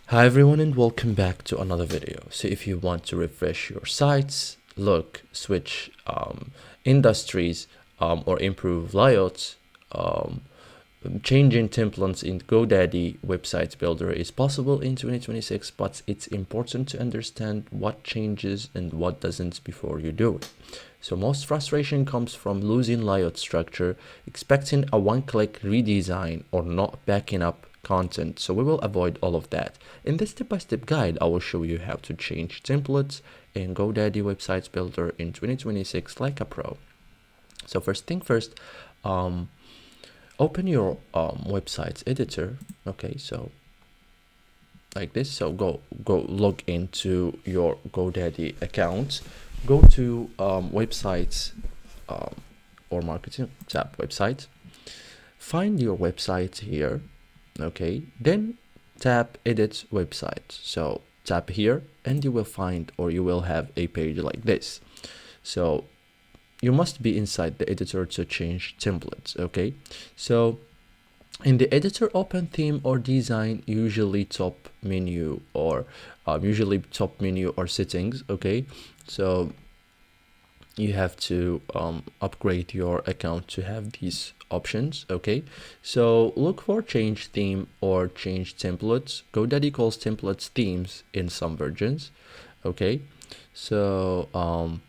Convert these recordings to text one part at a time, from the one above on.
Hi everyone and welcome back to another video. So if you want to refresh your sites, switch industries or improve layouts, changing templates in GoDaddy website builder is possible in 2026, but it's important to understand what changes and what doesn't before you do it. So most frustration comes from losing layout structure, expecting a one-click redesign, or not backing up content. So we will avoid all of that. In this step-by-step guide, I will show you how to change templates in GoDaddy websites builder in 2026 like a pro. So first thing first, open your website's editor. Okay, so like this. So go log into your GoDaddy account. Go to websites or marketing tab website. Find your website here. Okay, then tap edit website. So tap here and you will find, or you will have a page like this. So you must be inside the editor to change templates. Okay, so in the editor, open theme or design, usually top menu or settings. Okay, so you have to upgrade your account to have these options. Okay, so look for change theme or change templates. GoDaddy calls templates themes in some versions. Okay, so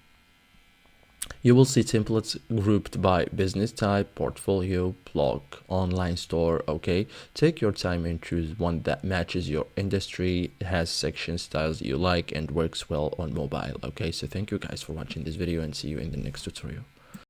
you will see templates grouped by business type, portfolio, blog, online store. Okay, take your time and choose one that matches your industry, has section styles you like, and works well on mobile. Okay, so thank you guys for watching this video and see you in the next tutorial.